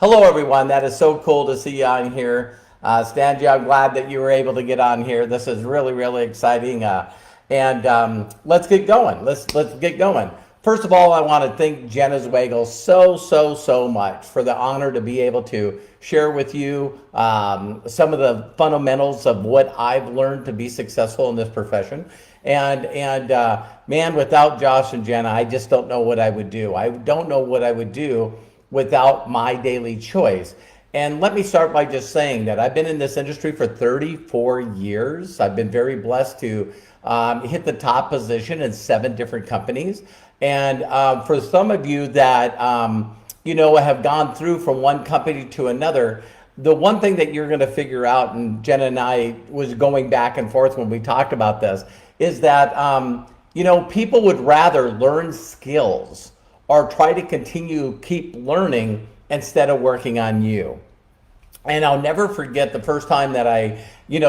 Hello, everyone. That is so cool to see you on here. Stanji, I'm glad that you were able to get on here. This is really, really exciting. And let's get going. Let's get going. First of all, I want to thank Jenna Zwagel so much for the honor to be able to share with you some of the fundamentals of what I've learned to be successful in this profession. And man, without Josh and Jenna, I just don't know what I would do. I don't know what I would do without my daily choice. And let me start by just saying that I've been in this industry for 34 years. I've been very blessed to hit the top position in 7 different companies. And for some of you that have gone through from one company to another, the one thing that you're going to figure out, and Jenna and I was going back and forth when we talked about this, is that people would rather learn skills or try to keep learning instead of working on you. And I'll never forget the first time that I,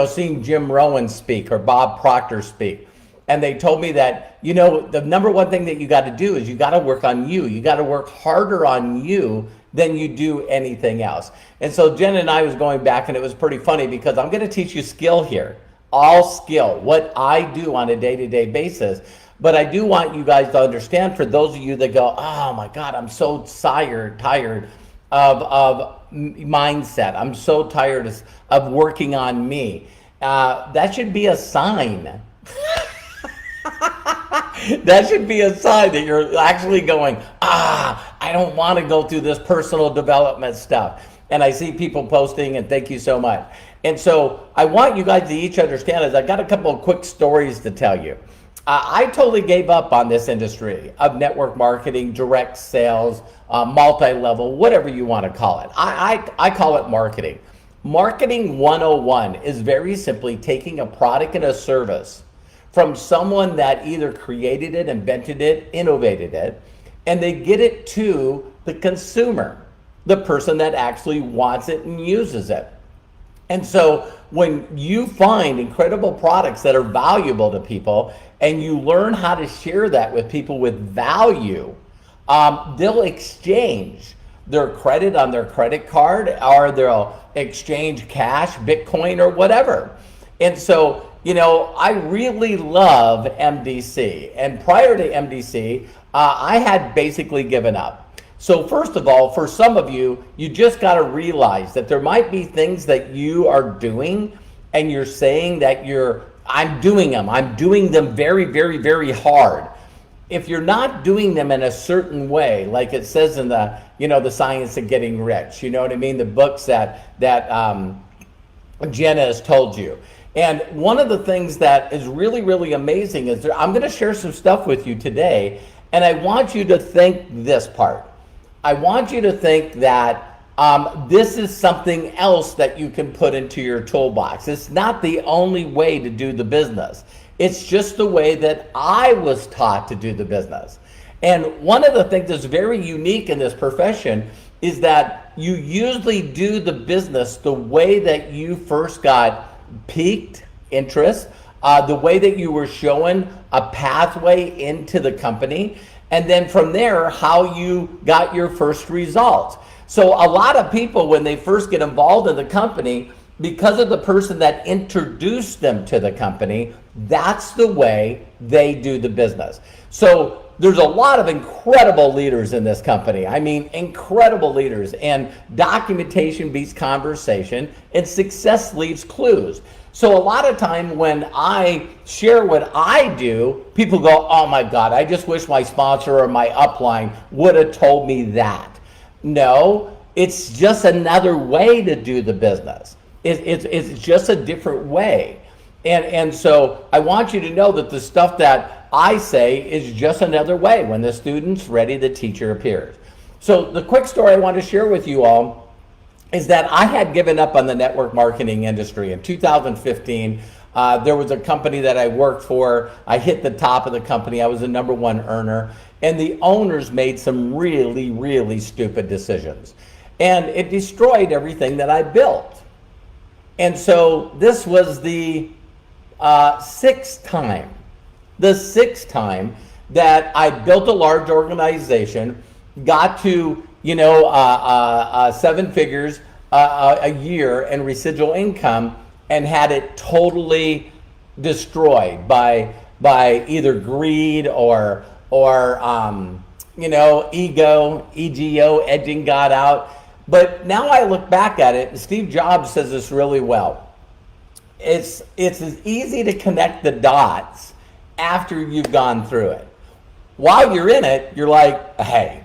seen Jim Rohn speak or Bob Proctor speak. And they told me that, the number one thing that you got to do is you got to work on you. You got to work harder on you than you do anything else. And so Jen and I was going back, and it was pretty funny because I'm going to teach you skill here, all skill, what I do on a day-to-day basis. But I do want you guys to understand, for those of you that go, oh my God, I'm so tired of mindset. I'm so tired of working on me. That should be a sign. That should be a sign that you're actually going, I don't want to go through this personal development stuff. And I see people posting, and thank you so much. And so I want you guys to each understand is I got a couple of quick stories to tell you. I totally gave up on this industry of network marketing, direct sales, multi-level, whatever you want to call it. I call it marketing. Marketing 101 is very simply taking a product and a service from someone that either created it, invented it, innovated it, and they get it to the consumer, the person that actually wants it and uses it. And so when you find incredible products that are valuable to people and you learn how to share that with people with value, they'll exchange their credit on their credit card, or they'll exchange cash, Bitcoin, or whatever. And so, I really love MDC. And prior to MDC, I had basically given up. So first of all, for some of you, you just got to realize that there might be things that you are doing and you're saying that I'm doing them very, very, very hard. If you're not doing them in a certain way, like it says in the, the Science of Getting Rich, you know what I mean? The books that Jenna has told you. And one of the things that is really, really amazing is I'm going to share some stuff with you today, and I want you to think this part. I want you to think that this is something else that you can put into your toolbox. It's not the only way to do the business. It's just the way that I was taught to do the business. And one of the things that's very unique in this profession is that you usually do the business the way that you first got piqued interest, the way that you were shown a pathway into the company, and then from there, how you got your first results. So a lot of people, when they first get involved in the company, because of the person that introduced them to the company, that's the way they do the business. So there's a lot of incredible leaders in this company. I mean, incredible leaders. And documentation beats conversation, and success leaves clues. So a lot of time when I share what I do, people go, oh my God, I just wish my sponsor or my upline would have told me that. No, it's just another way to do the business. It's just a different way. And so I want you to know that the stuff that I say is just another way. When the student's ready, the teacher appears. So the quick story I want to share with you all is that I had given up on the network marketing industry. In 2015, there was a company that I worked for. I hit the top of the company. I was the #1 earner. And the owners made some really, really stupid decisions. And it destroyed everything that I built. And so this was the sixth time that I built a large organization, got to seven figures a year in residual income, and had it totally destroyed by either greed or ego, edging God out. But now I look back at it, and Steve Jobs says this really well. It's as easy to connect the dots after you've gone through it. While you're in it, you're like, hey,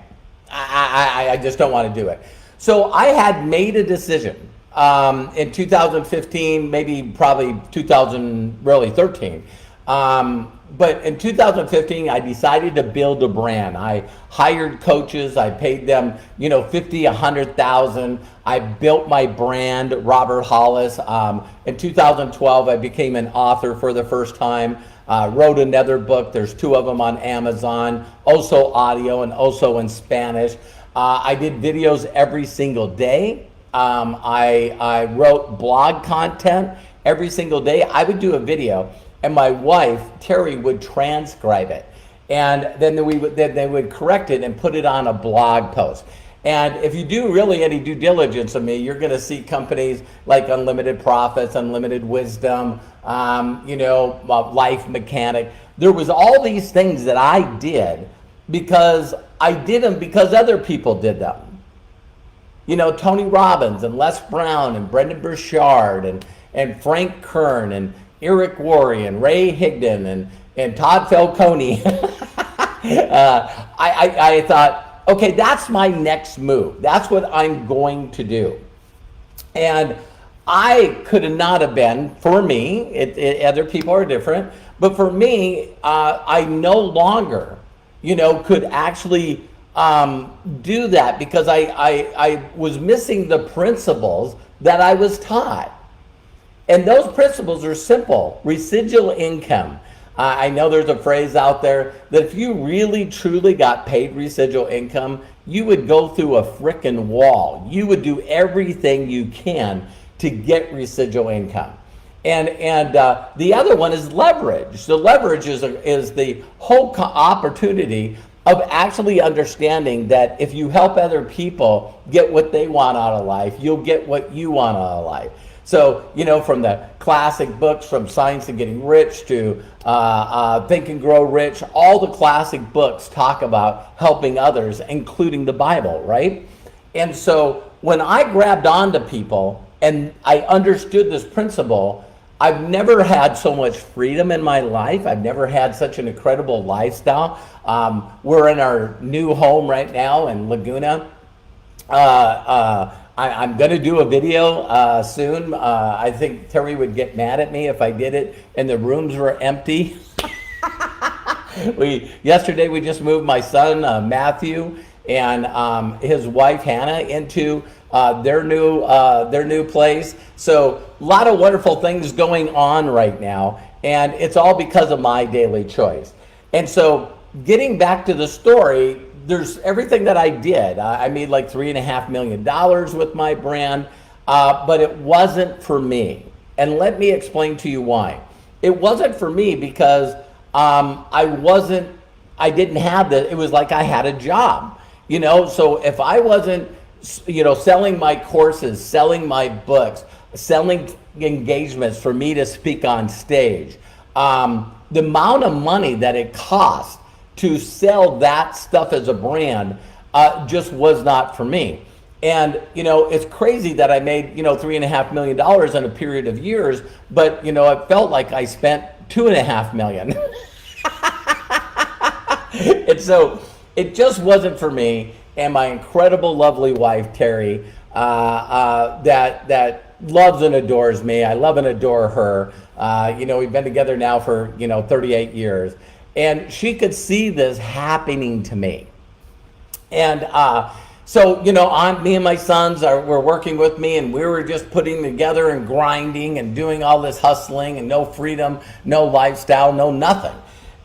I just don't want to do it. So I had made a decision in 2015, probably 2013. But in 2015, I decided to build a brand. I hired coaches. I paid them, $50,000, $100,000. I built my brand, Robert Hollis. In 2012, I became an author for the first time. Wrote another book. There's two of them on Amazon, also audio and also in Spanish. I did videos every single day. I wrote blog content every single day. I would do a video, and my wife, Terry, would transcribe it. And then they would correct it and put it on a blog post. And if you do really any due diligence of me, you're going to see companies like Unlimited Profits, Unlimited Wisdom, Life Mechanic. There was all these things that I did because I did them because other people did them. Tony Robbins and Les Brown and Brendan Burchard and Frank Kern and Eric Worre and Ray Higdon and Todd Falcone. I thought, okay, that's my next move. That's what I'm going to do. And I could not have been, for me, other people are different, but for me, I no longer, could actually do that because I was missing the principles that I was taught. And those principles are simple. Residual income. I know there's a phrase out there that if you really truly got paid residual income, you would go through a frickin' wall. You would do everything you can to get residual income. And the other one is leverage. The leverage is the whole opportunity of actually understanding that if you help other people get what they want out of life, you'll get what you want out of life. So, from the classic books, from Science of Getting Rich to Think and Grow Rich, all the classic books talk about helping others, including the Bible, right? And so when I grabbed onto people and I understood this principle, I've never had so much freedom in my life. I've never had such an incredible lifestyle. We're in our new home right now in Laguna. I'm going to do a video soon. I think Terry would get mad at me if I did it and the rooms were empty. Yesterday we just moved my son Matthew and his wife Hannah into their new place. So a lot of wonderful things going on right now, and it's all because of my daily choice. And so getting back to the story, there's everything that I did. I made like $3.5 million with my brand, but it wasn't for me. And let me explain to you why. It wasn't for me because I didn't have it was like I had a job, so if I wasn't, selling my courses, selling my books, selling engagements for me to speak on stage, the amount of money that it costs to sell that stuff as a brand just was not for me. And, it's crazy that I made, $3.5 million in a period of years, but, it felt like I spent $2.5 million. And so it just wasn't for me. And my incredible, lovely wife, Terry, that loves and adores me. I love and adore her. We've been together now for, 38 years. And she could see this happening to me. And so, me and my sons were working with me, and we were just putting together and grinding and doing all this hustling and no freedom, no lifestyle, no nothing.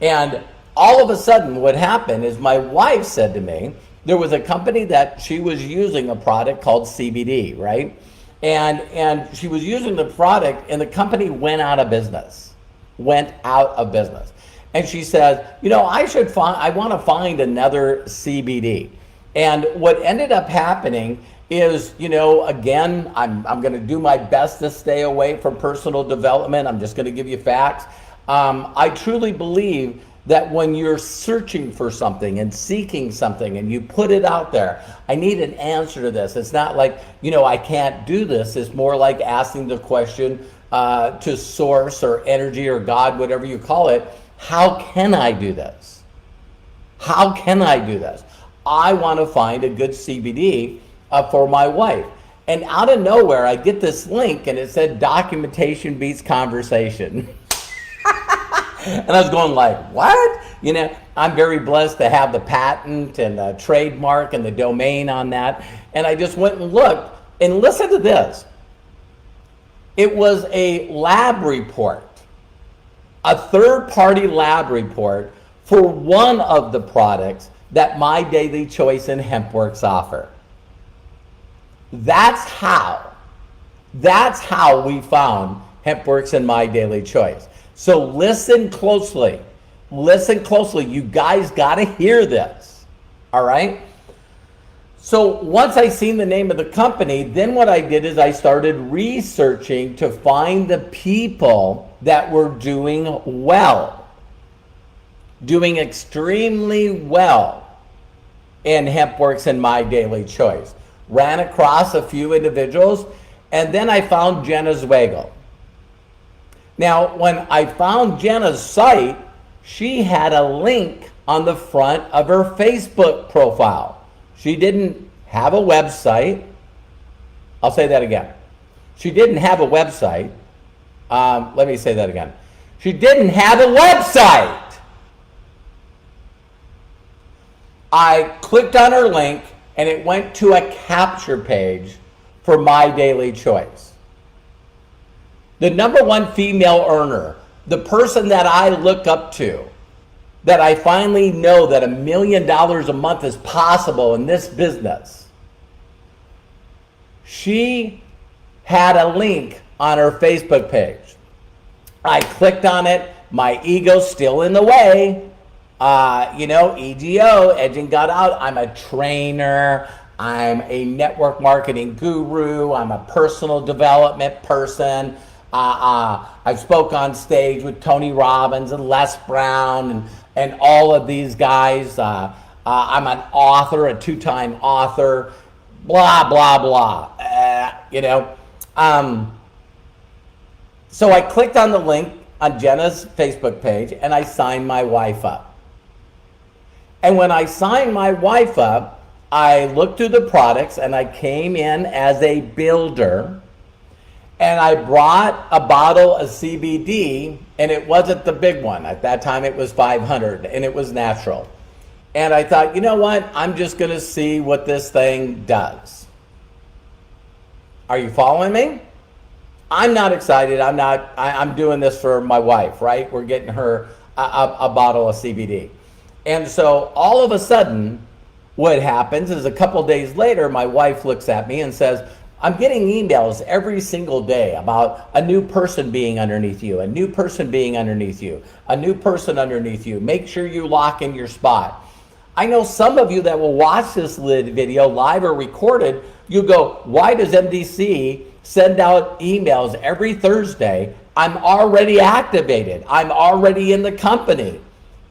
And all of a sudden what happened is my wife said to me, there was a company that she was using a product called CBD, right? And she was using the product, and the company went out of business. And she said, I want to find another CBD. And what ended up happening is, again, I'm going to do my best to stay away from personal development. I'm just going to give you facts. I truly believe that when you're searching for something and seeking something and you put it out there, I need an answer to this. It's not like, I can't do this. It's more like asking the question to source or energy or God, whatever you call it. How can I do this? How can I do this? I want to find a good CBD for my wife. And out of nowhere, I get this link and it said documentation beats conversation. And I was going like, what? I'm very blessed to have the patent and the trademark and the domain on that. And I just went and looked, and listen to this. It was a lab report, a third-party lab report for one of the products that My Daily Choice and HempWorks offer. That's how we found HempWorks and My Daily Choice. So listen closely. Listen closely. You guys got to hear this. All right? So once I seen the name of the company, then what I did is I started researching to find the people that were doing well, doing extremely well in HempWorks and My Daily Choice. Ran across a few individuals, and then I found Jenna Zweigel. Now, when I found Jenna's site, she had a link on the front of her Facebook profile. She didn't have a website. I'll say that again. She didn't have a website. Let me say that again. She didn't have a website. I clicked on her link and it went to a capture page for My Daily Choice. The number one female earner, the person that I look up to, that I finally know that $1 million a month is possible in this business. She had a link on her Facebook page. I clicked on it. My ego's still in the way. EGO, edging God out. I'm a trainer. I'm a network marketing guru. I'm a personal development person. I spoke on stage with Tony Robbins and Les Brown and all of these guys. I'm an author, a 2-time author, blah, blah, blah. So I clicked on the link on Jenna's Facebook page and I signed my wife up. And when I signed my wife up, I looked through the products and I came in as a builder. And I brought a bottle of CBD, and it wasn't the big one. At that time, it was 500, and it was natural. And I thought, you know what? I'm just going to see what this thing does. Are you following me? I'm not excited. I'm doing this for my wife, right? We're getting her a bottle of CBD. And so all of a sudden, what happens is a couple days later, my wife looks at me and says, I'm getting emails every single day about a new person being underneath you, a new person being underneath you, a new person underneath you. Make sure you lock in your spot. I know some of you that will watch this video live or recorded, you go, why does MDC send out emails every Thursday? I'm already activated. I'm already in the company.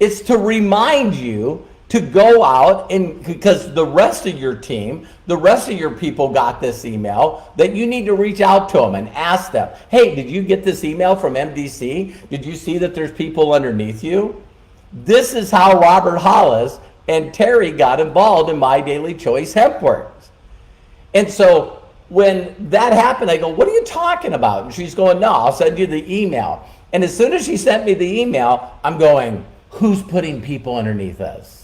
It's to remind you to go out, and because the rest of your team, the rest of your people got this email, that you need to reach out to them and ask them, hey, did you get this email from MDC? Did you see that there's people underneath you? This is how Robert Hollis and Terry got involved in My Daily Choice HempWorks. And so when that happened, I go, what are you talking about? And she's going, no, I'll send you the email. And as soon as she sent me the email, I'm going, who's putting people underneath us?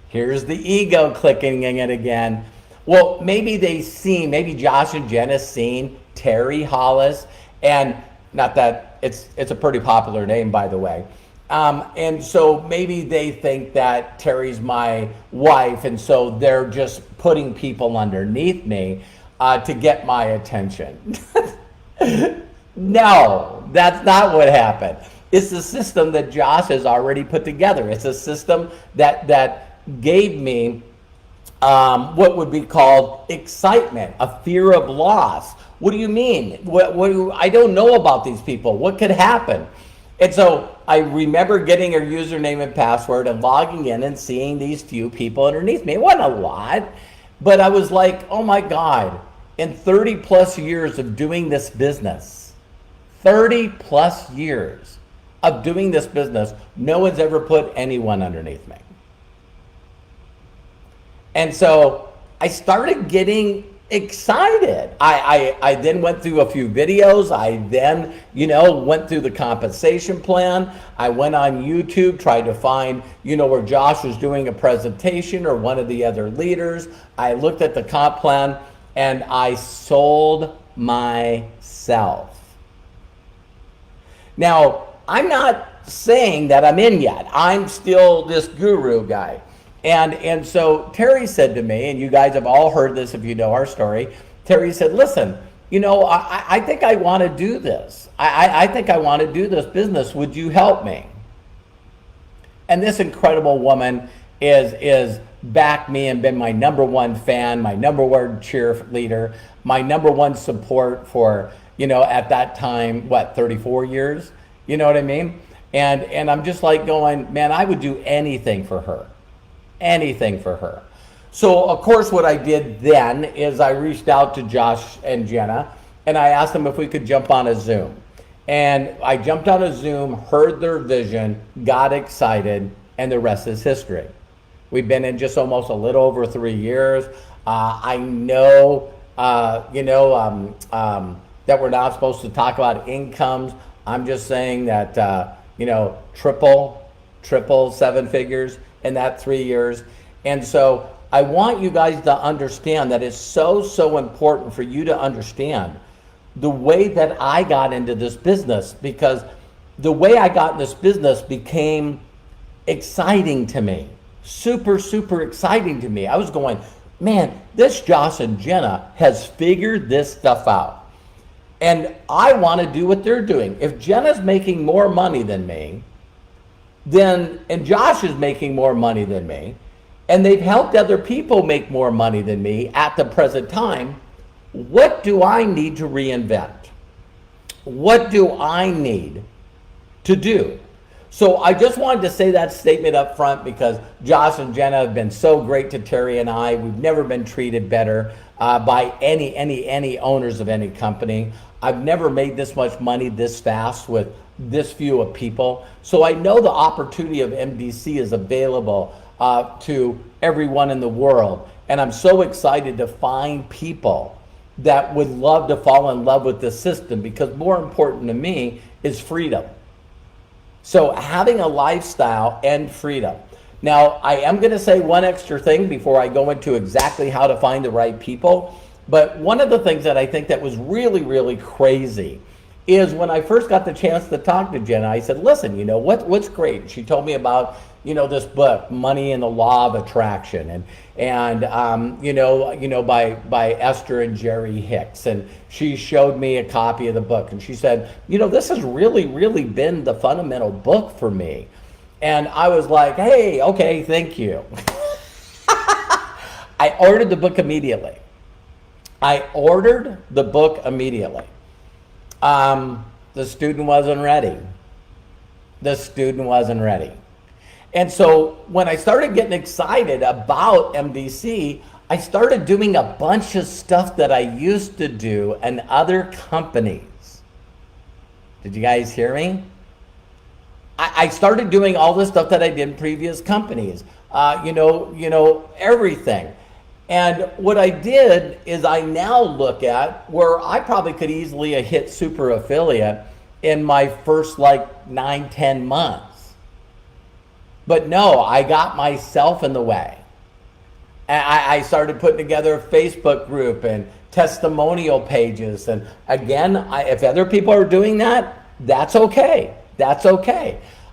Here's the ego clicking in it again. Well, maybe maybe Josh and Jenna seen Terry Hollis, and not that it's a pretty popular name, by the way. And so maybe they think that Terry's my wife, and so they're just putting people underneath me to get my attention. No, that's not what happened. It's a system that Josh has already put together. It's a system that gave me what would be called excitement, a fear of loss. What do you mean? I don't know about these people. What could happen? And so I remember getting her username and password and logging in and seeing these few people underneath me. It wasn't a lot, but I was like, oh my God, in 30 plus years of doing this business, 30 plus years of doing this business, no one's ever put anyone underneath me. And so I started getting excited. I then went through a few videos. I then, went through the compensation plan. I went on YouTube, tried to find, where Josh was doing a presentation or one of the other leaders. I looked at the comp plan and I sold myself. Now, I'm not saying that I'm in yet. I'm still this guru guy. And so Terry said to me, and you guys have all heard this if you know our story, Terry said, listen, I think I want to do this. I think I want to do this business. Would you help me? And this incredible woman is backed me and been my number one fan, my number one cheerleader, my number one support for, at that time, 34 years? You know what I mean? And I'm just like going, man, I would do anything for her. Anything for her. So of course what I did then is I reached out to Josh and Jenna and I asked them if we could jump on a Zoom. And I jumped on a Zoom, heard their vision, got excited, and the rest is history. We've been in just almost a little over 3 years. I know, that we're not supposed to talk about incomes. I'm just saying that, triple seven figures in that 3 years. And so I want you guys to understand that it's so important for you to understand the way that I got into this business, because the way I got in this business became exciting to me. Super exciting to me. I was going, man, this Josh and Jenna has figured this stuff out. And I want to do what they're doing. If Jenna's making more money than me, and Josh is making more money than me, and they've helped other people make more money than me at the present time, what do I need to reinvent? What do I need to do? So I just wanted to say that statement up front because Josh and Jenna have been so great to Terry and I. We've never been treated better by any owners of any company. I've never made this much money this fast with this few of people. So I know the opportunity of MDC is available to everyone in the world. And I'm so excited to find people that would love to fall in love with this system, because more important to me is freedom. So having a lifestyle and freedom. Now, I am going to say one extra thing before I go into exactly how to find the right people. But one of the things that I think that was really crazy is when I first got the chance to talk to Jenna, I said, listen, what's great? She told me about, this book, Money and the Law of Attraction, and by Esther and Jerry Hicks. And she showed me a copy of the book and she said, this has really been the fundamental book for me. And I was like, hey, okay, thank you. I ordered the book immediately. The student wasn't ready. And so when I started getting excited about MDC, I started doing a bunch of stuff that I used to do in other companies. Did you guys hear me? I started doing all the stuff that I did in previous companies, everything. And what I did is I now look at where I probably could easily have hit super affiliate in my first 9-10 months. But no, I got myself in the way. And I started putting together a Facebook group and testimonial pages. And again, if other people are doing that, that's okay.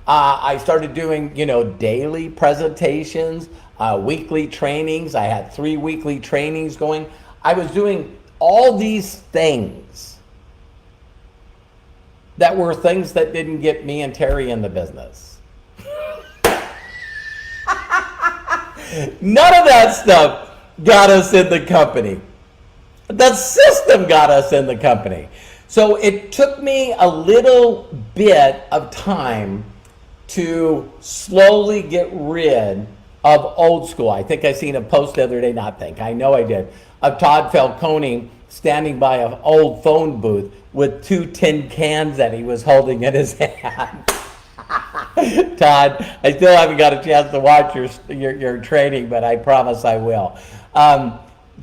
I started doing, daily presentations, weekly trainings. I had 3 weekly trainings going. I was doing all these things that were things that didn't get me and Terry in the business. None of that stuff got us in the company. The system got us in the company. So it took me a little bit of time to slowly get rid of old school. I think I seen a post the other day, I know I did, of Todd Falcone standing by an old phone booth with 2 tin cans that he was holding in his hand. Todd, I still haven't got a chance to watch your training, but I promise I will.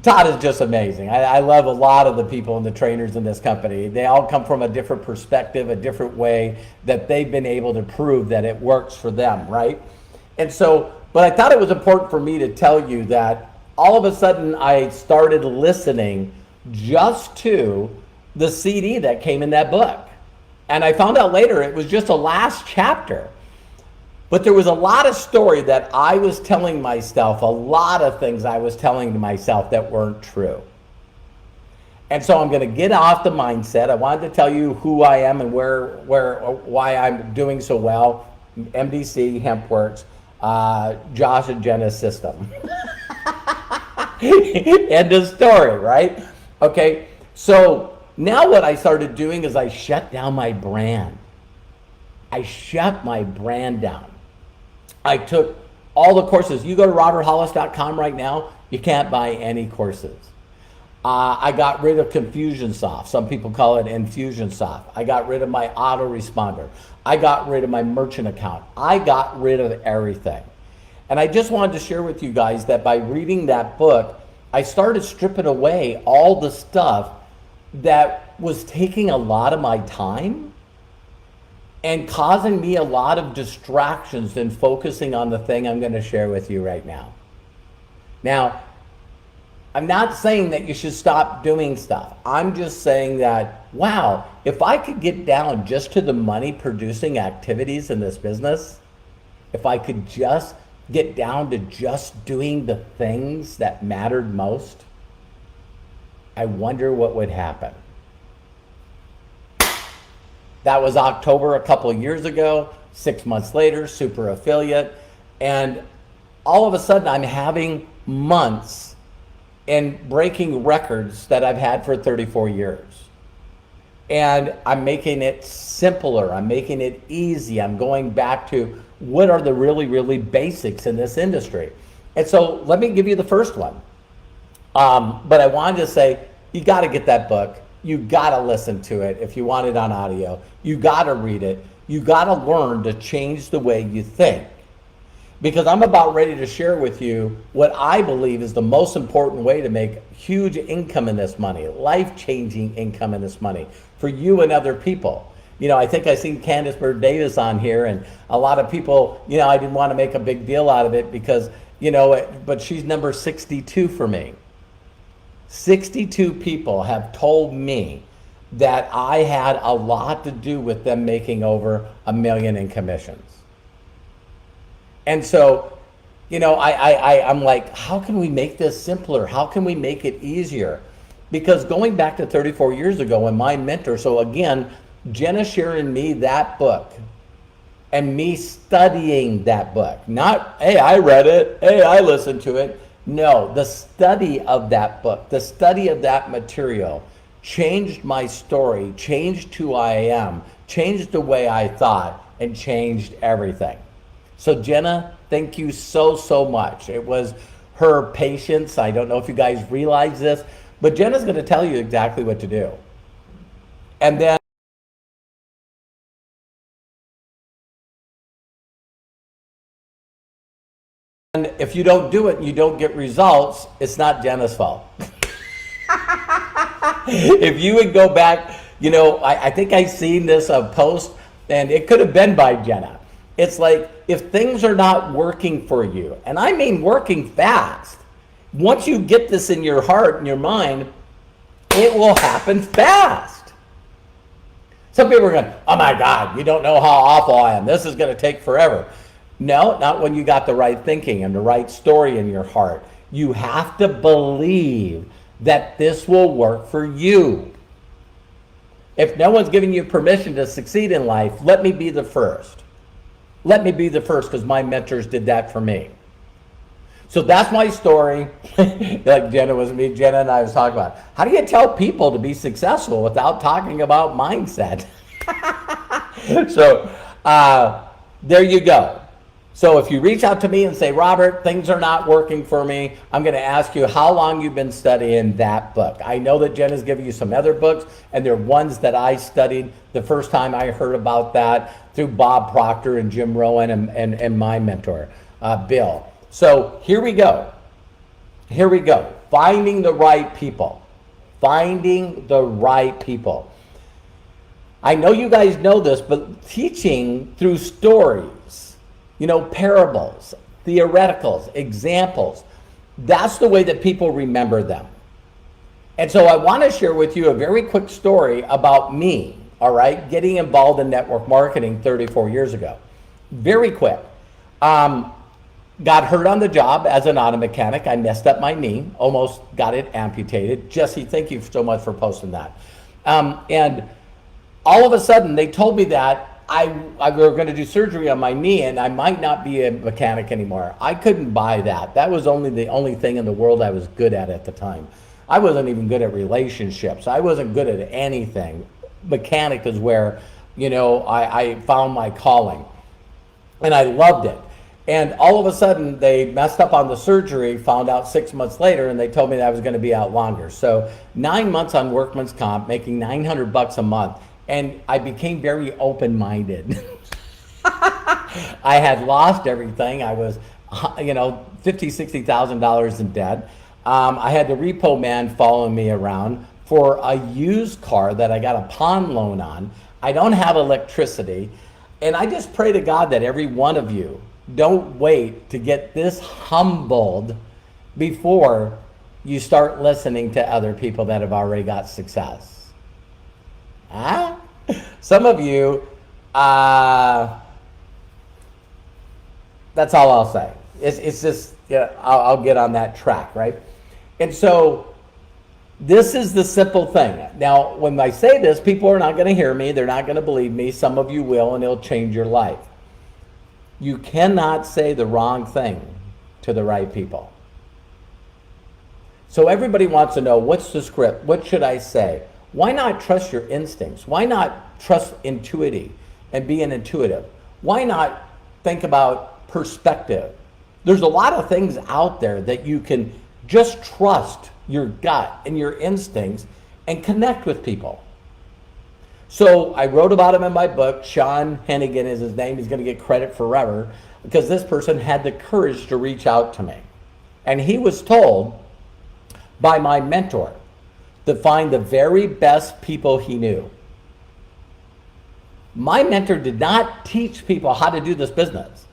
Todd is just amazing. I love a lot of the people and the trainers in this company. They all come from a different perspective, a different way that they've been able to prove that it works for them, right? And so, but I thought it was important for me to tell you that all of a sudden I started listening just to the CD that came in that book. And I found out later it was just a last chapter. But there was a lot of story that I was telling myself, a lot of things I was telling to myself that weren't true. And so I'm going to get off the mindset. I wanted to tell you who I am and why I'm doing so well. MDC, HempWorks, Josh and Jenna's system. End of story, right? Okay, so now what I started doing is I shut down my brand. I shut my brand down. I took all the courses. You go to roberthollis.com right now, you can't buy any courses. I got rid of Confusionsoft. Some people call it Infusionsoft. I got rid of my autoresponder. I got rid of my merchant account. I got rid of everything. And I just wanted to share with you guys that by reading that book, I started stripping away all the stuff that was taking a lot of my time and causing me a lot of distractions in focusing on the thing I'm going to share with you right now. Now, I'm not saying that you should stop doing stuff. I'm just saying that, wow, if I could get down just to the money producing activities in this business, if I could just get down to just doing the things that mattered most, I wonder what would happen. That was October a couple of years ago. 6 months later, super affiliate. And all of a sudden I'm having months and breaking records that I've had for 34 years. And I'm making it simpler. I'm making it easy. I'm going back to what are the really, really basics in this industry. And so let me give you the first one. But I wanted to say, you got to get that book. You got to listen to it if you want it on audio. You got to read it. You got to learn to change the way you think. Because I'm about ready to share with you what I believe is the most important way to make huge income in this money, life-changing income in this money for you and other people. You know, I think I seen Candace Bird Davis on here, and a lot of people, you know, I didn't want to make a big deal out of it because, you know, but she's number 62 for me. 62 people have told me that I had a lot to do with them making over $1 million in commissions. And so, you know, I'm like, how can we make this simpler? How can we make it easier? Because going back to 34 years ago when my mentor, so again, Jenna sharing me that book and me studying that book, not, hey, I read it, hey, I listened to it. No, the study of that book, the study of that material changed my story, changed who I am, changed the way I thought, and changed everything. So Jenna, thank you so, so much. It was her patience. I don't know if you guys realize this, but Jenna's going to tell you exactly what to do. And then if you don't do it and you don't get results, it's not Jenna's fault. If you would go back, you know, I think I seen this post, and it could have been by Jenna. It's like, if things are not working for you, and I mean working fast, once you get this in your heart and your mind, it will happen fast. Some people are going, oh my God, you don't know how awful I am. This is going to take forever. No, not when you got the right thinking and the right story in your heart. You have to believe that this will work for you. If no one's giving you permission to succeed in life, let me be the first. Let me be the first, because my mentors did that for me. So that's my story. Like Jenna and I was talking about. How do you tell people to be successful without talking about mindset? So there you go. So if you reach out to me and say, Robert, things are not working for me, I'm going to ask you how long you've been studying that book. I know that Jenna's giving you some other books, and they're ones that I studied the first time I heard about that through Bob Proctor and Jim Rohn and my mentor, Bill. So here we go. Here we go. Finding the right people. Finding the right people. I know you guys know this, but teaching through stories, parables, theoreticals, examples, that's the way that people remember them. And so I want to share with you a very quick story about me, all right, getting involved in network marketing 34 years ago. Very quick. Got hurt on the job as an auto mechanic. I messed up my knee, almost got it amputated. Jesse, thank you so much for posting that. And all of a sudden, they told me that I were going to do surgery on my knee and I might not be a mechanic anymore. I couldn't buy that. That was the only thing in the world I was good at the time. I wasn't even good at relationships. I wasn't good at anything. Mechanic is where, I found my calling. And I loved it. And all of a sudden, they messed up on the surgery, found out 6 months later, and they told me that I was going to be out longer. So 9 months on workman's comp, making $900 a month, and I became very open-minded. I had lost everything. I was, $50,000-$60,000 in debt. I had the repo man following me around for a used car that I got a pawn loan on. I don't have electricity. And I just pray to God that every one of you don't wait to get this humbled before you start listening to other people that have already got success. Some of you, that's all I'll say. It's just, I'll get on that track, right? And so this is the simple thing. Now, when I say this, people are not going to hear me. They're not going to believe me. Some of you will, and it'll change your life. You cannot say the wrong thing to the right people. So everybody wants to know, what's the script? What should I say? Why not trust your instincts? Why not trust intuitive and be an intuitive? Why not think about perspective? There's a lot of things out there that you can just trust your gut and your instincts and connect with people. So I wrote about him in my book. Sean Hennigan is his name. He's going to get credit forever because this person had the courage to reach out to me. And he was told by my mentor to find the very best people he knew. My mentor did not teach people how to do this business.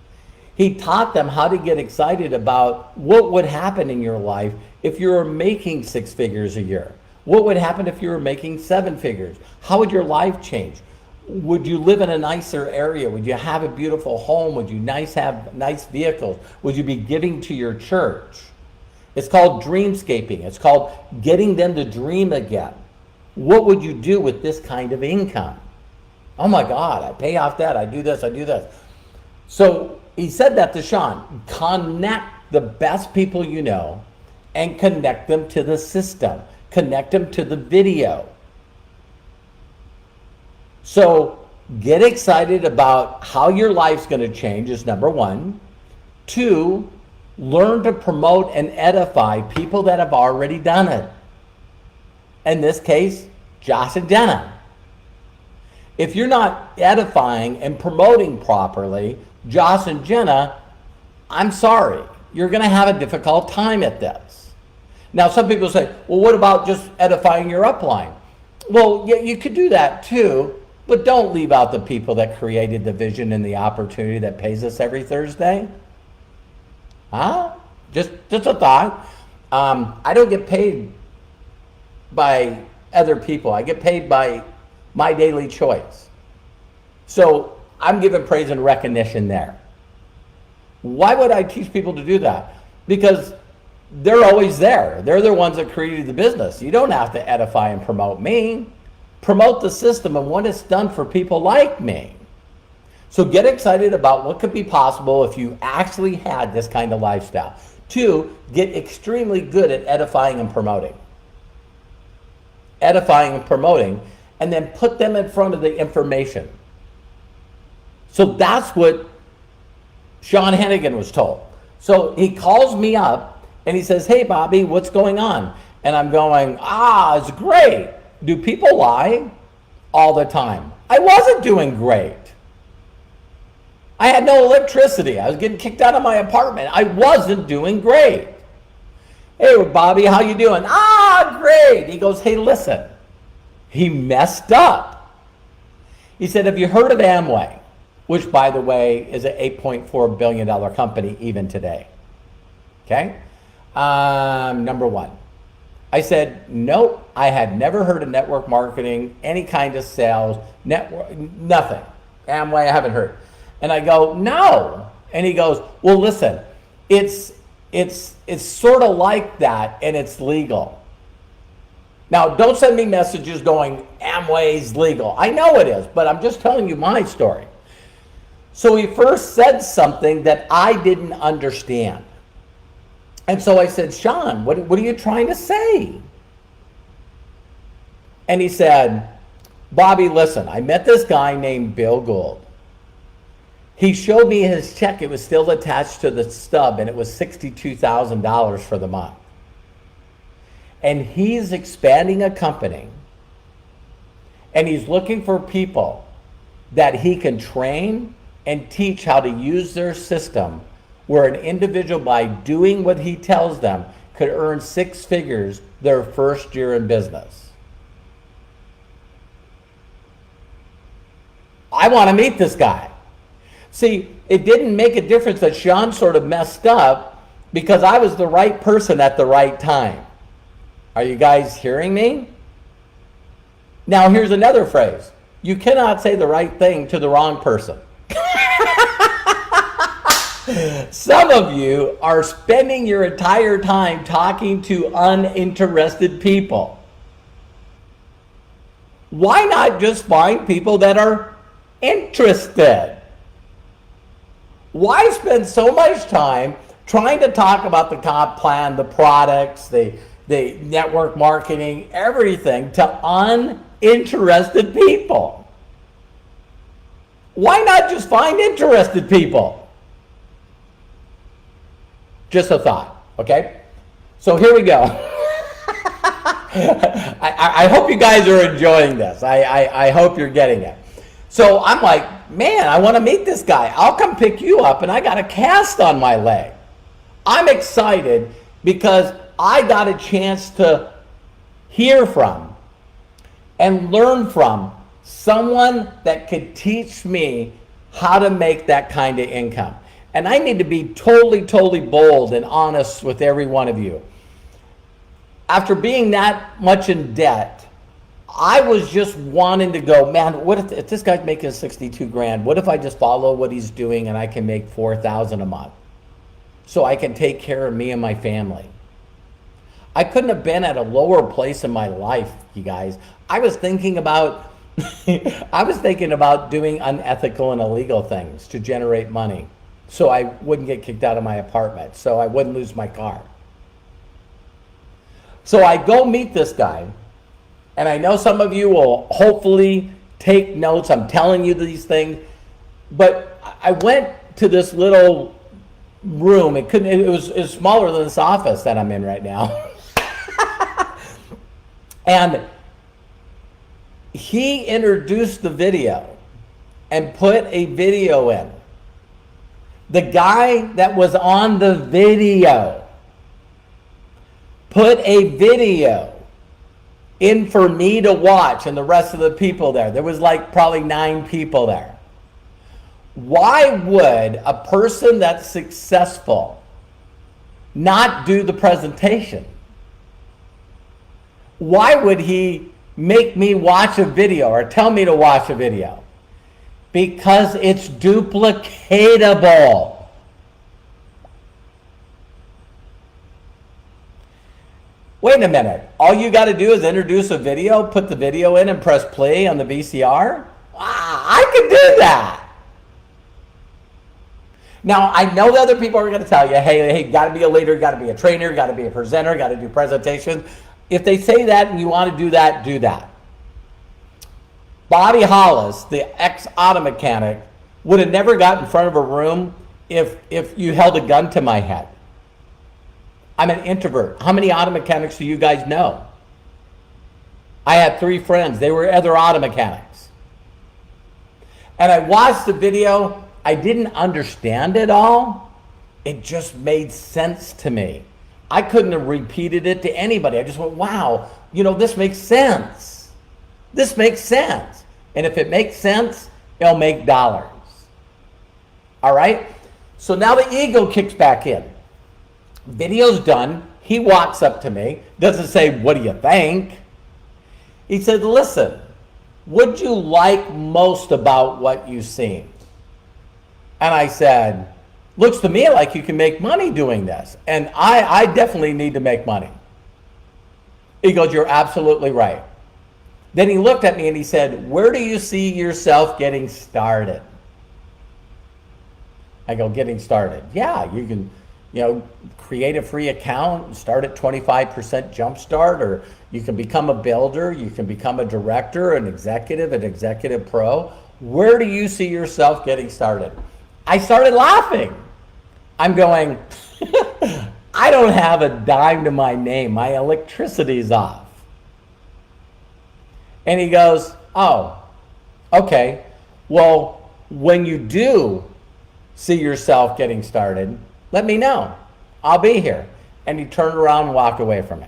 He taught them how to get excited about what would happen in your life if you were making 6 figures a year. What would happen if you were making 7 figures? How would your life change? Would you live in a nicer area? Would you have a beautiful home? Would you have nice vehicles? Would you be giving to your church? It's called dreamscaping. It's called getting them to dream again. What would you do with this kind of income? Oh my God, I pay off that, I do this, I do this. So he said that to Sean, connect the best people you know and connect them to the system. Connect them to the video. So get excited about how your life's going to change is number 1. 2, learn to promote and edify people that have already done it. In this case, Josh and Jenna. If you're not edifying and promoting properly, Josh and Jenna, I'm sorry, you're going to have a difficult time at this. Now, some people say, well, what about just edifying your upline? Well, yeah, you could do that too, but don't leave out the people that created the vision and the opportunity that pays us every Thursday. Just a thought. I don't get paid by other people. I get paid by my daily choice. So I'm giving praise and recognition there. Why would I teach people to do that? Because they're always there. They're the ones that created the business. You don't have to edify and promote me. Promote the system and what it's done for people like me. So get excited about what could be possible if you actually had this kind of lifestyle. Two, get extremely good at edifying and promoting. Edifying and promoting, and then put them in front of the information. So that's what Sean Hennigan was told. So he calls me up and he says, hey, Bobby, what's going on? And I'm going, it's great. Do people lie? All the time. I wasn't doing great. I had no electricity. I was getting kicked out of my apartment. I wasn't doing great. Hey, Bobby, how you doing? Great. He goes, hey, listen. He messed up. He said, have you heard of Amway? Which, by the way, is an $8.4 billion company even today. Okay? Number one. I said, nope, I had never heard of network marketing, any kind of sales, network, nothing. Amway, I haven't heard. And I go, no. And he goes, well, listen, it's sort of like that and it's legal. Now, don't send me messages going, Amway's legal. I know it is, but I'm just telling you my story. So he first said something that I didn't understand. And so I said, Sean, what are you trying to say? And he said, Bobby, listen, I met this guy named Bill Gould. He showed me his check. It was still attached to the stub, and it was $62,000 for the month. And he's expanding a company, and he's looking for people that he can train and teach how to use their system, where an individual, by doing what he tells them, could earn 6 figures their first year in business. I want to meet this guy. See, it didn't make a difference that Sean sort of messed up because I was the right person at the right time. Are you guys hearing me? Now, here's another phrase. You cannot say the right thing to the wrong person. Some of you are spending your entire time talking to uninterested people. Why not just find people that are interested? Why spend so much time trying to talk about the comp plan, the products, the network marketing, everything to uninterested people? Why not just find interested people? Just a thought, okay? So here we go. I hope you guys are enjoying this. I hope you're getting it. So I'm like, man, I want to meet this guy. I'll come pick you up, and I got a cast on my leg. I'm excited because I got a chance to hear from and learn from someone that could teach me how to make that kind of income. And I need to be totally bold and honest with every one of you. After being that much in debt, I was just wanting to go, man, what if this guy's making 62 grand? What if I just follow what he's doing and I can make 4,000 a month so I can take care of me and my family? I couldn't have been at a lower place in my life, you guys. I was thinking about doing unethical and illegal things to generate money so I wouldn't get kicked out of my apartment, so I wouldn't lose my car. So I go meet this guy, and I know some of you will hopefully take notes. I'm telling you these things, but I went to this little room. It was smaller than this office that I'm in right now. And he introduced the video and put a video in. The guy that was on the video put a video in for me to watch and the rest of the people there. There was like probably 9 people there. Why would a person that's successful not do the presentation? Why would he make me watch a video or tell me to watch a video? Because it's duplicatable. Wait a minute. All you got to do is introduce a video, put the video in, and press play on the VCR? I can do that. Now, I know the other people are going to tell you, hey, got to be a leader, got to be a trainer, got to be a presenter, got to do presentations. If they say that and you want to do that, do that. Bobby Hollis, the ex-auto mechanic, would have never got in front of a room if you held a gun to my head. I'm an introvert. How many auto mechanics do you guys know? I had 3 friends. They were other auto mechanics. And I watched the video. I didn't understand it all. It just made sense to me. I couldn't have repeated it to anybody. I just went, wow, this makes sense. This makes sense. And if it makes sense, it'll make dollars. All right? So now the ego kicks back in. Video's done. He walks up to me, doesn't say, what do you think? He said, listen, what'd you like most about what you've seen? And I said, looks to me like you can make money doing this. And I definitely need to make money. He goes, you're absolutely right. Then he looked at me and he said, where do you see yourself getting started? I go, getting started. Yeah, you can, create a free account, start at 25% jump start, or you can become a builder, you can become a director, an executive pro. Where do you see yourself getting started? I started laughing. I'm going, I don't have a dime to my name. My electricity's off. And he goes, oh, okay. Well, when you do see yourself getting started, let me know. I'll be here. And he turned around and walked away from me.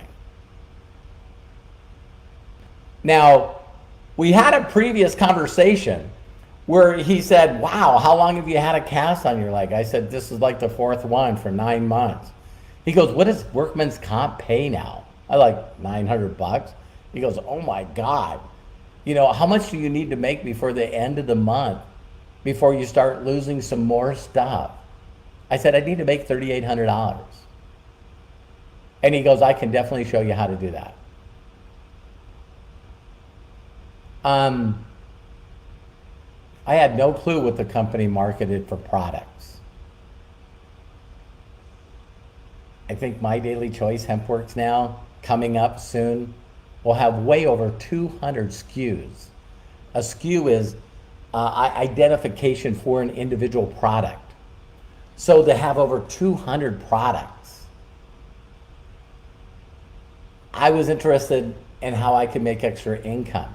Now, we had a previous conversation where he said, wow, how long have you had a cast on your leg? I said, this is like the 4th one for 9 months. He goes, what does workman's comp pay now? I like $900. He goes, oh my God. How much do you need to make before the end of the month before you start losing some more stuff? I said, I need to make $3,800. And he goes, I can definitely show you how to do that. I had no clue what the company marketed for products. I think My Daily Choice HempWorks now, coming up soon, will have way over 200 SKUs. A SKU is identification for an individual product. So to have over 200 products, I was interested in how I could make extra income.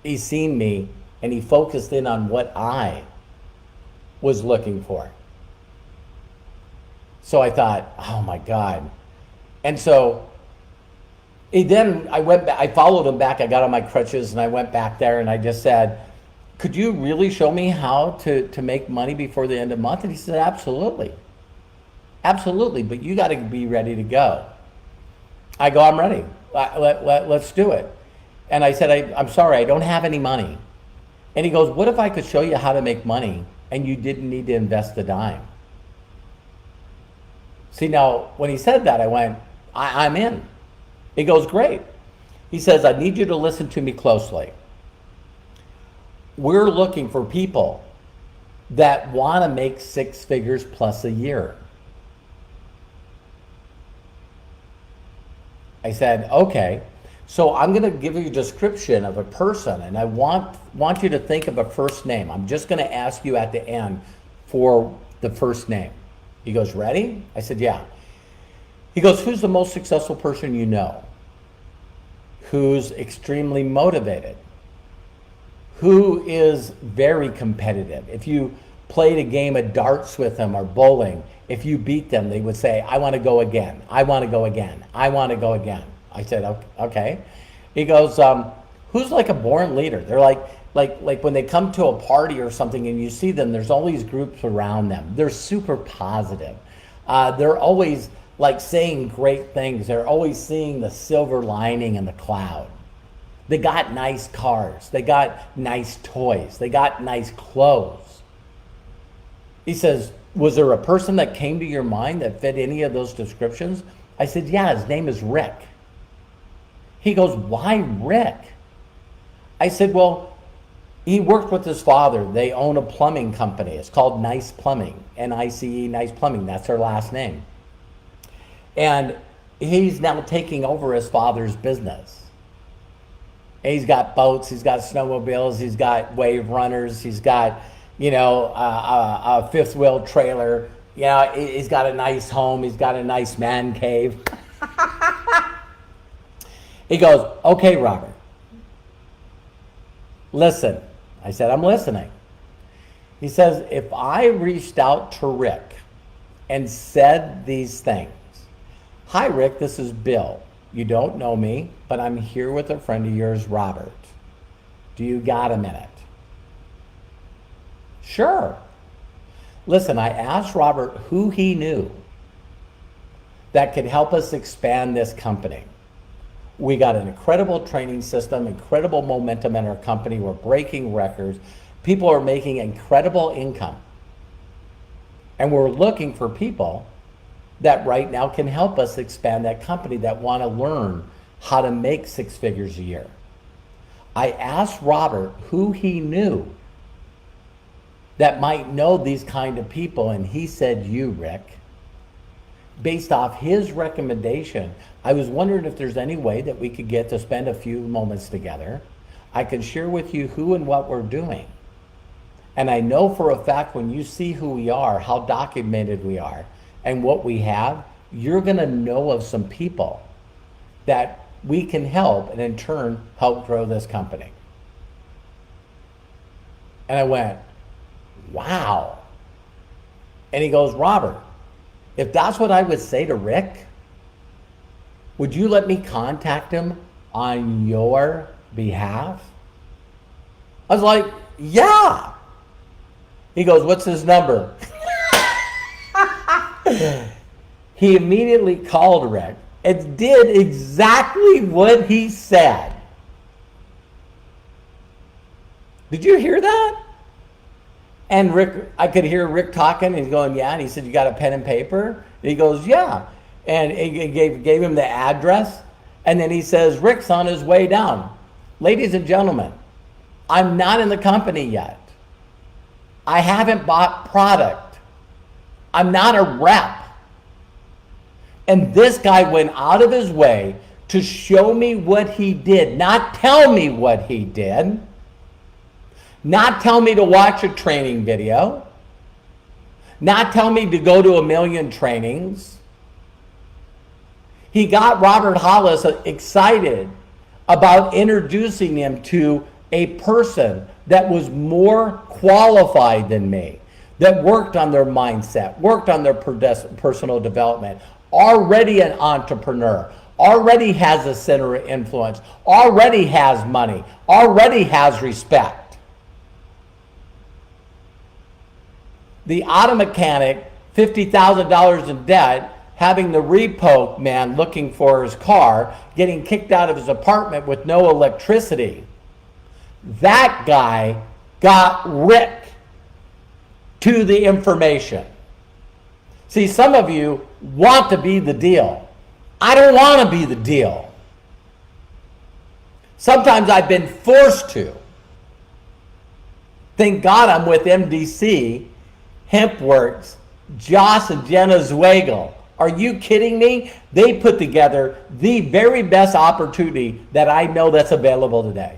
He's seen me and he focused in on what I was looking for. So I thought, oh my God. And so I followed him back. I got on my crutches and I went back there and I just said, could you really show me how to make money before the end of the month? And he said, absolutely. Absolutely, but you got to be ready to go. I go, I'm ready. Let's do it. And I said, I'm sorry, I don't have any money. And he goes, what if I could show you how to make money and you didn't need to invest a dime? See, now, when he said that, I went, I'm in. He goes, great. He says, I need you to listen to me closely. We're looking for people that want to make 6 figures plus a year. I said, okay. So I'm going to give you a description of a person, and I want you to think of a first name. I'm just going to ask you at the end for the first name. He goes, ready? I said, yeah. He goes, who's the most successful person you know? Who's extremely motivated? Who is very competitive? If you played a game of darts with them or bowling, if you beat them, they would say, I want to go again. I want to go again. I want to go again. I said, okay. He goes, who's like a born leader? They're like when they come to a party or something and you see them, there's all these groups around them. They're super positive. They're always like saying great things. They're always seeing the silver lining in the cloud. They got nice cars. They got nice toys. They got nice clothes. He says, was there a person that came to your mind that fit any of those descriptions? I said, yeah, his name is Rick. He goes, why Rick? I said, well, He worked with his father. They own a plumbing company. It's called Nice Plumbing, N-I-C-E, Nice Plumbing. That's their last name. And he's now taking over his father's business. And he's got boats, he's got snowmobiles, he's got wave runners, he's got, a fifth wheel trailer. He's got a nice home, he's got a nice man cave. He goes, okay, Robert, listen. I said, I'm listening. He says, if I reached out to Rick and said these things, hi, Rick, this is Bill. You don't know me, but I'm here with a friend of yours, Robert. Do you got a minute? Sure. Listen, I asked Robert who he knew that could help us expand this company. We got an incredible training system, incredible momentum in our company. We're breaking records. People are making incredible income. And we're looking for people that right now can help us expand that company, that want to learn how to make 6 figures a year. I asked Robert who he knew that might know these kind of people, and he said, you, Rick. Based off his recommendation, I was wondering if there's any way that we could get to spend a few moments together. I can share with you who and what we're doing. And I know for a fact when you see who we are, how documented we are, and what we have, you're gonna know of some people that we can help and in turn help grow this company. And I went, wow. And he goes, Robert, if that's what I would say to Rick, would you let me contact him on your behalf? I was like, yeah. He goes, what's his number? He immediately called Rick and did exactly what he said. Did you hear that? And Rick, I could hear Rick talking, and he's going, yeah. And he said, you got a pen and paper? And he goes, yeah. And he gave him the address. And then he says, Rick's on his way down. Ladies and gentlemen, I'm not in the company yet. I haven't bought product. I'm not a rep. And this guy went out of his way to show me what he did, not tell me what he did. Not tell me to watch a training video. Not tell me to go to 1,000,000 trainings. He got Robert Hollis excited about introducing him to a person that was more qualified than me, that worked on their mindset, worked on their personal development, already an entrepreneur, already has a center of influence, already has money, already has respect. The auto mechanic, $50,000 in debt, having the repo man looking for his car, getting kicked out of his apartment with no electricity. That guy got Rick to the information. See, some of you want to be the deal. I don't want to be the deal. Sometimes I've been forced to. Thank God I'm with MDC, HempWorks, Joss and Jenna Zweigel. Are you kidding me? They put together the very best opportunity that I know that's available today.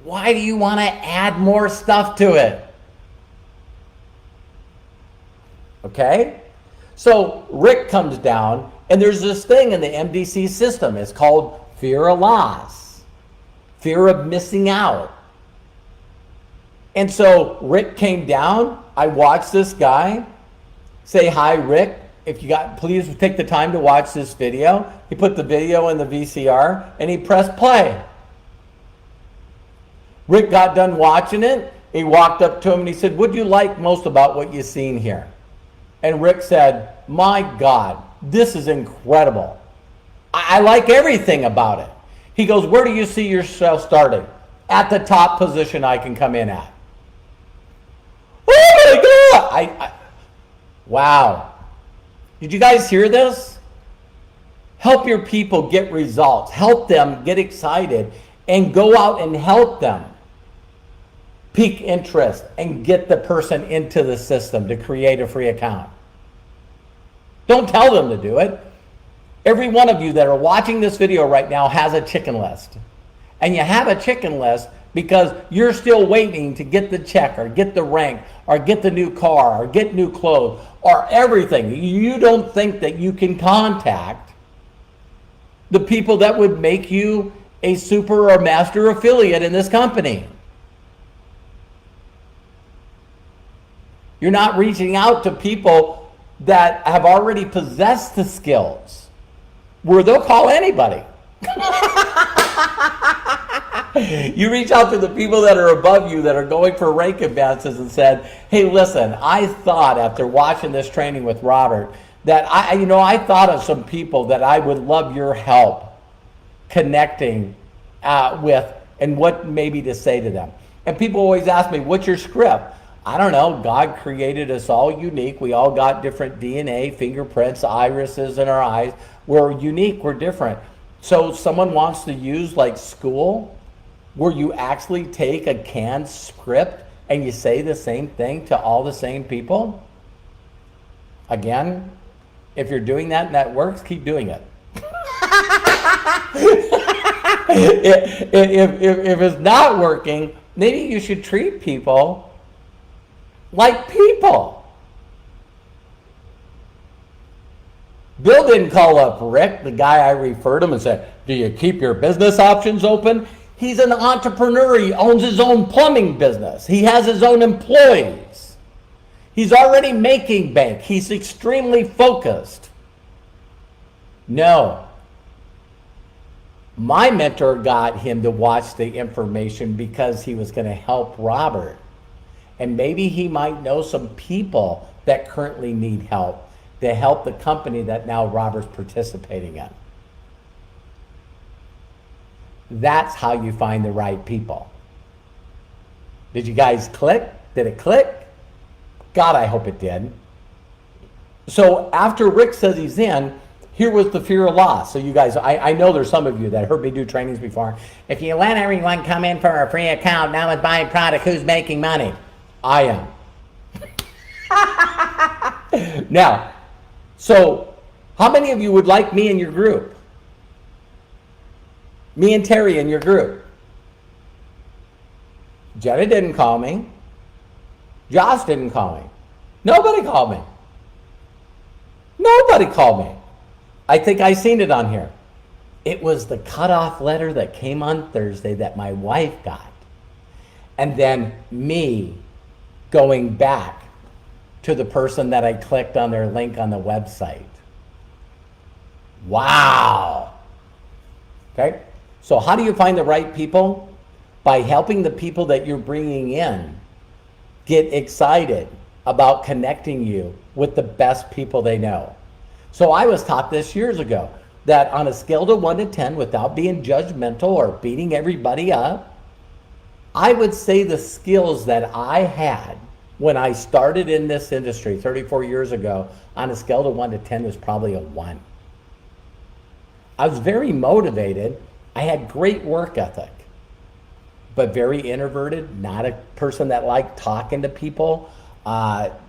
Why do you want to add more stuff to it? Okay? So Rick comes down, and there's this thing in the MDC system. It's called fear of loss, fear of missing out. And so Rick came down. I watched this guy say, hi, Rick. If you got, please take the time to watch this video. He put the video in the VCR and he pressed play. Rick got done watching it. He walked up to him and he said, what do you like most about what you've seen here? And Rick said, my God, this is incredible. I like everything about it. He goes, where do you see yourself starting? At the top position I can come in at. Oh my God! Wow. Did you guys hear this? Help your people get results. Help them get excited and go out and help them pique interest and get the person into the system to create a free account. Don't tell them to do it. Every one of you that are watching this video right now has a chicken list. And you have a chicken list because you're still waiting to get the check or get the rank or get the new car or get new clothes or everything. You don't think that you can contact the people that would make you a super or master affiliate in this company. You're not reaching out to people that have already possessed the skills where they'll call anybody. You reach out to the people that are above you that are going for rank advances and said, hey, listen, I thought after watching this training with Robert that I thought of some people that I would love your help connecting with and what maybe to say to them. And people always ask me, what's your script? I don't know. God created us all unique. We all got different DNA, fingerprints, irises in our eyes. We're unique. We're different. So someone wants to use like school where you actually take a canned script and you say the same thing to all the same people. Again, if you're doing that and that works, keep doing it. If it's not working, maybe you should treat people like people. Bill didn't call up Rick, the guy I referred him, and said, do you keep your business options open? He's an entrepreneur. He owns his own plumbing business. He has his own employees. He's already making bank. He's extremely focused. No. My mentor got him to watch the information because he was going to help Robert. And maybe he might know some people that currently need help to help the company that now Robert's participating in. That's how you find the right people. Did you guys click? Did it click? God, I hope it did. So after Rick says he's in, here was the fear of loss. So you guys, I know there's some of you that heard me do trainings before. If you let everyone come in for a free account, now it's buying product, who's making money? I am. Now, so how many of you would like me in your group? Me and Terry in your group. Jenna didn't call me. Josh didn't call me. Nobody called me. Nobody called me. I think I seen it on here. It was the cutoff letter that came on Thursday that my wife got. And then me going back to the person that I clicked on their link on the website. Wow. Okay? So how do you find the right people? By helping the people that you're bringing in get excited about connecting you with the best people they know. So I was taught this years ago that on a scale to 1 to 10, without being judgmental or beating everybody up, I would say the skills that I had when I started in this industry 34 years ago on a scale to 1 to 10 was probably a 1. I was very motivated. I had great work ethic, but very introverted, not a person that liked talking to people,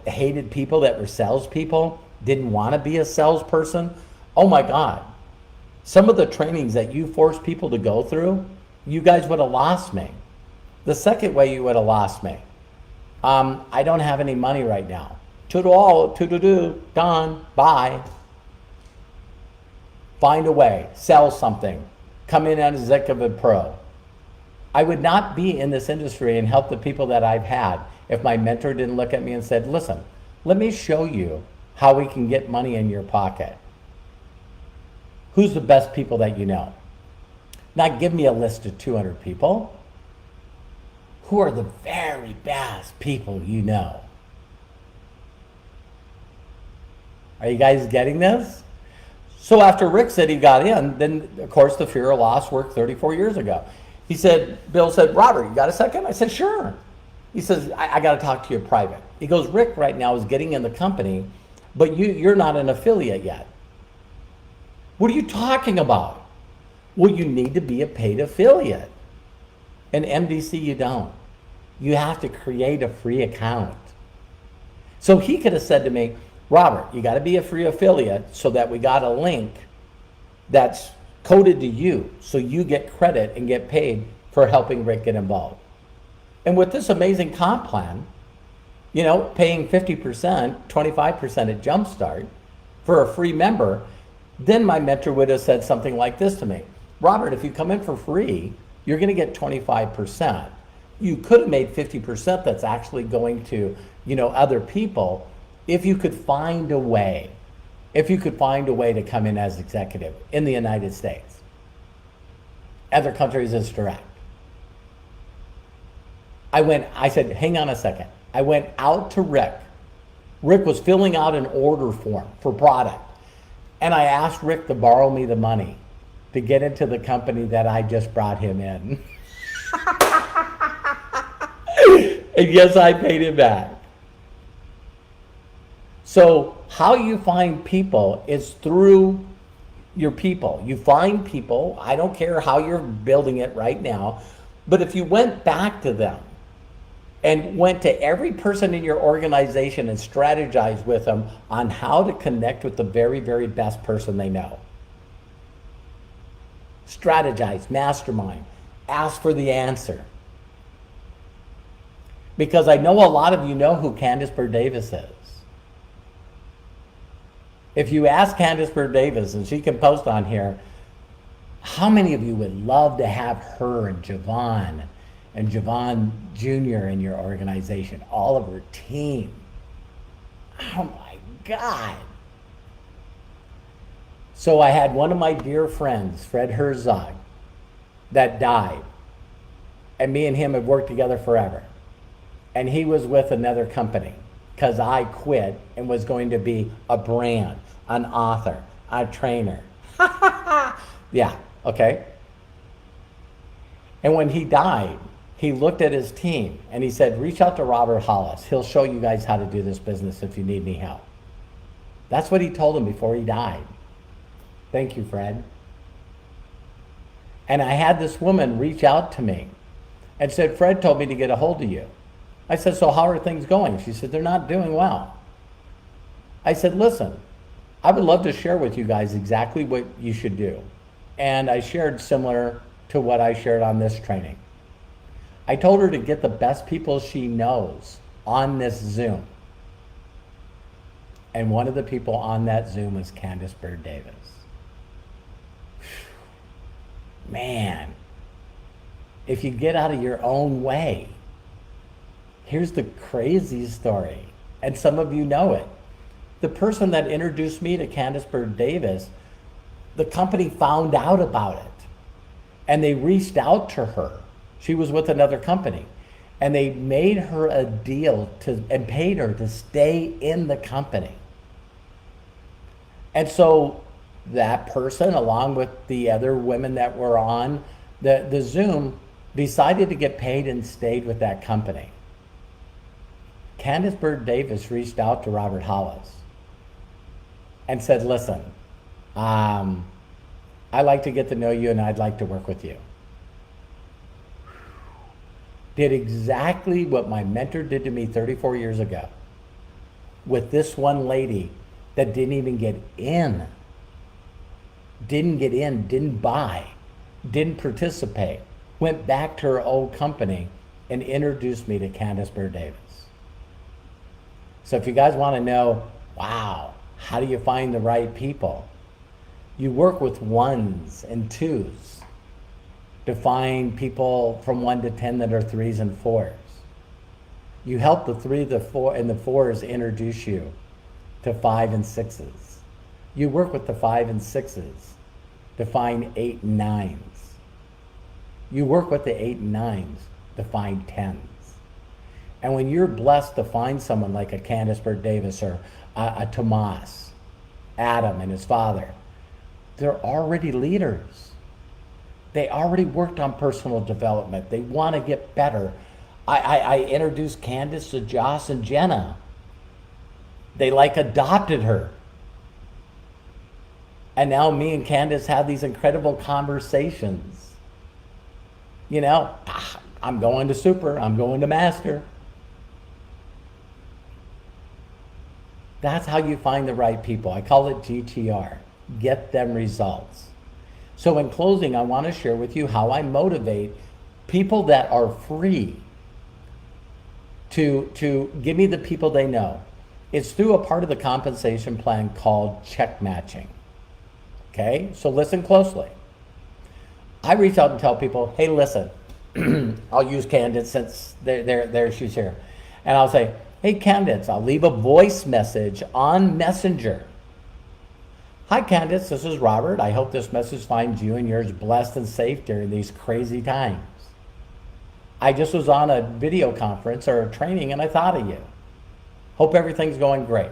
hated people that were salespeople, didn't want to be a salesperson. Oh my God. Some of the trainings that you forced people to go through, you guys would have lost me. The second way you would have lost me. I don't have any money right now. Toodle-all, done, bye. Find a way, sell something, come in as a pro. I would not be in this industry and help the people that I've had if my mentor didn't look at me and said, listen, let me show you how we can get money in your pocket. Who's the best people that you know? Not give me a list of 200 people. Who are the very best people you know? Are you guys getting this? So after Rick said he got in, then of course the fear of loss worked 34 years ago. Bill said, Robert, you got a second? I said, sure. He says, I got to talk to you private. He goes, Rick right now is getting in the company, but you're not an affiliate yet. What are you talking about? Well, you need to be a paid affiliate. In MDC, you don't. You have to create a free account. So he could have said to me, Robert, you got to be a free affiliate so that we got a link that's coded to you so you get credit and get paid for helping Rick get involved. And with this amazing comp plan, you know, paying 50%, 25% at Jumpstart for a free member, then my mentor would have said something like this to me. Robert, if you come in for free, you're going to get 25%. You could have made 50% that's actually going to, you know, other people if you could find a way. If you could find a way to come in as executive in the United States. Other countries it's direct. I said, hang on a second. I went out to Rick. Rick was filling out an order form for product. And I asked Rick to borrow me the money to get into the company that I just brought him in. And yes, I paid him back. So how you find people is through your people. You find people, I don't care how you're building it right now, but if you went back to them and went to every person in your organization and strategized with them on how to connect with the very, very best person they know. Strategize, mastermind, ask for the answer. Because I know a lot of you know who Candice Byrd Davis is. If you ask Candice Byrd Davis, and she can post on here, how many of you would love to have her and Javon Jr. in your organization, all of her team? Oh my God. So I had one of my dear friends, Fred Herzog, that died. And me and him have worked together forever. And he was with another company because I quit and was going to be a brand, an author, a trainer. Yeah, okay. And when he died, he looked at his team and he said, reach out to Robert Hollis. He'll show you guys how to do this business if you need any help. That's what he told him before he died. Thank you, Fred. And I had this woman reach out to me and said, Fred told me to get a hold of you. I said, so how are things going? She said, they're not doing well. I said, listen, I would love to share with you guys exactly what you should do. And I shared similar to what I shared on this training. I told her to get the best people she knows on this Zoom. And one of the people on that Zoom was Candice Byrd Davis. Man, if you get out of your own way, here's the crazy story, and some of you know it. The person that introduced me to Candice Byrd Davis, the company found out about it, and they reached out to her. She was with another company, and they made her a deal and paid her to stay in the company. And so that person, along with the other women that were on the Zoom, decided to get paid and stayed with that company. Candice Byrd Davis reached out to Robert Hollis and said, listen, I'd like to get to know you and I'd like to work with you. Did exactly what my mentor did to me 34 years ago with this one lady that didn't even get in. Didn't buy, didn't participate, went back to her old company and introduced me to Candice Byrd Davis. So if you guys want to know, wow, how do you find the right people? You work with ones and twos to find people from 1 to 10 that are 3s and 4s. You help the 3, the 4, and the 4s introduce you to 5 and 6s. You work with the 5 and 6s to find 8 and 9s. You work with the 8 and 9s to find 10s. And when you're blessed to find someone like a Candice Byrd Davis or a Tomas, Adam and his father, they're already leaders. They already worked on personal development. They want to get better. I introduced Candice to Joss and Jenna. They adopted her. And now me and Candace have these incredible conversations. You know, I'm going to super, I'm going to master. That's how you find the right people. I call it GTR, get them results. So in closing, I want to share with you how I motivate people that are free to give me the people they know. It's through a part of the compensation plan called check matching. Okay, so listen closely. I reach out and tell people, hey, listen, I'll use Candace since she's here. And I'll say, hey, Candace, I'll leave a voice message on Messenger. Hi, Candace, this is Robert. I hope this message finds you and yours blessed and safe during these crazy times. I just was on a video conference or a training and I thought of you. Hope everything's going great.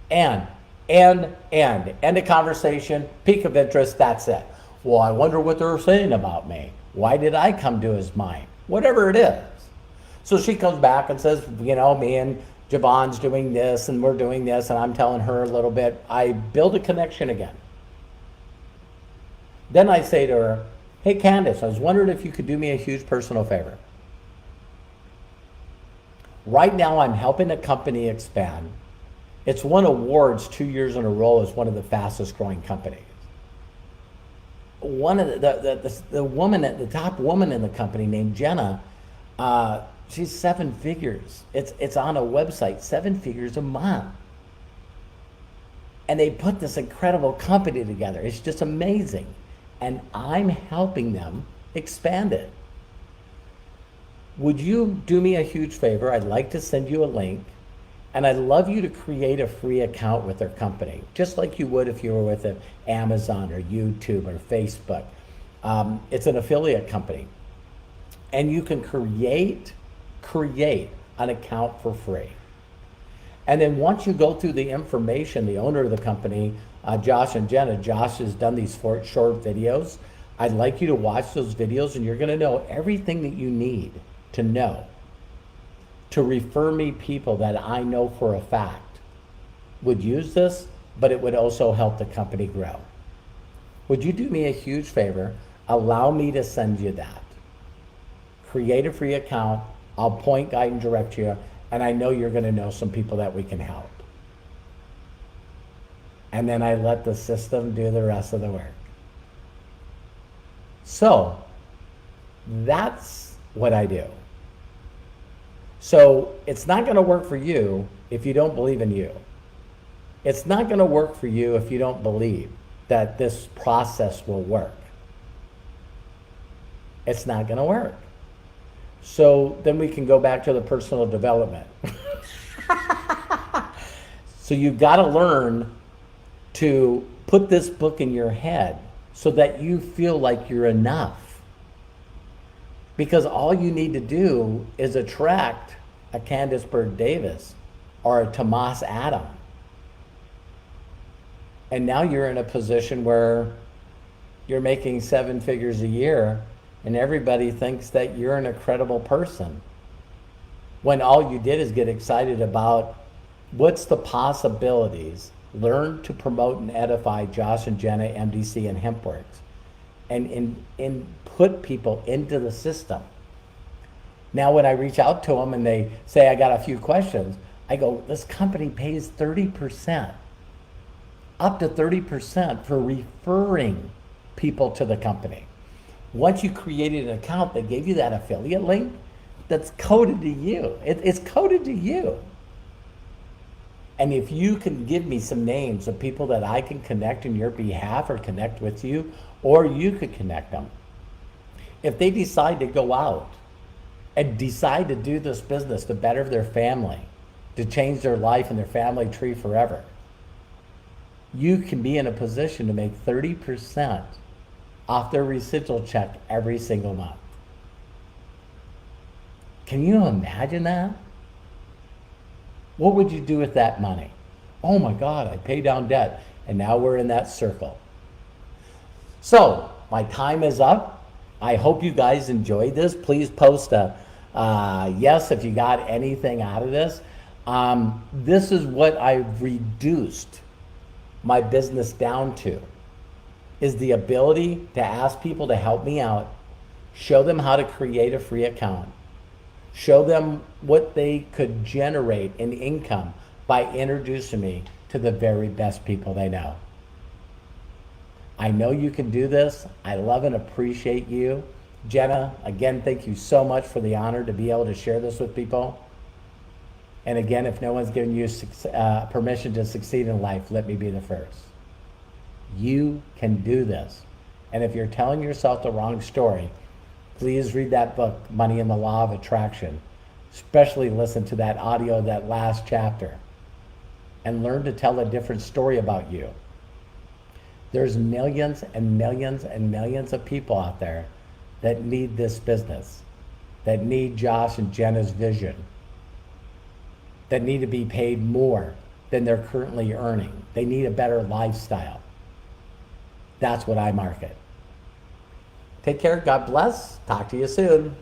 And end a conversation, peak of interest, that's it. Well, I wonder what they're saying about me. Why did I come to his mind? Whatever it is. So she comes back and says, you know, me and Javon's doing this and we're doing this, and I'm telling her a little bit. I build a connection again. Then I say to her, hey, Candace, I was wondering if you could do me a huge personal favor. Right now, I'm helping a company expand. It's won awards 2 years in a row as one of the fastest growing companies. One of the woman, the top woman in the company named Jenna, she's 7 figures. It's on a website, 7 figures a month. And they put this incredible company together. It's just amazing. And I'm helping them expand it. Would you do me a huge favor? I'd like to send you a link. And I'd love you to create a free account with their company, just like you would if you were with Amazon or YouTube or Facebook. It's an affiliate company. And you can create an account for free. And then once you go through the information, the owner of the company, Josh and Jenna, Josh has done these short videos. I'd like you to watch those videos and you're gonna know everything that you need to know to refer me people that I know for a fact would use this, but it would also help the company grow. Would you do me a huge favor? Allow me to send you that. Create a free account. I'll point, guide, and direct you, and I know you're gonna know some people that we can help. And then I let the system do the rest of the work. So that's what I do. So it's not going to work for you if you don't believe in you. It's not going to work for you if you don't believe that this process will work. It's not going to work. So then we can go back to the personal development. So you've got to learn to put this book in your head so that you feel like you're enough. Because all you need to do is attract a Candace Bird Davis or a Tomas Adam. And now you're in a position where you're making 7 figures a year and everybody thinks that you're an incredible person. When all you did is get excited about what's the possibilities. Learn to promote and edify Josh and Jenna, MDC, and HempWorks. And put people into the system. Now when I reach out to them and they say, I got a few questions, I go, this company pays 30%, up to 30% for referring people to the company. Once you created an account, they gave you that affiliate link that's coded to you. It's coded to you. And if you can give me some names of people that I can connect on your behalf or connect with you, or you could connect them. If they decide to go out and decide to do this business to better their family, to change their life and their family tree forever, you can be in a position to make 30% off their residual check every single month. Can you imagine that? What would you do with that money? Oh my God, I pay down debt. And now we're in that circle. So my time is up. I hope you guys enjoyed this. Please post a yes if you got anything out of this. This is what I've reduced my business down to is the ability to ask people to help me out, show them how to create a free account, show them what they could generate in income by introducing me to the very best people they know. I know you can do this. I love and appreciate you. Jenna, again, thank you so much for the honor to be able to share this with people. And again, if no one's given you permission to succeed in life, let me be the first. You can do this. And if you're telling yourself the wrong story, please read that book, Money and the Law of Attraction. Especially listen to that audio, that last chapter, and learn to tell a different story about you. There's millions and millions and millions of people out there that need this business, that need Josh and Jenna's vision, that need to be paid more than they're currently earning. They need a better lifestyle. That's what I market. Take care. God bless. Talk to you soon.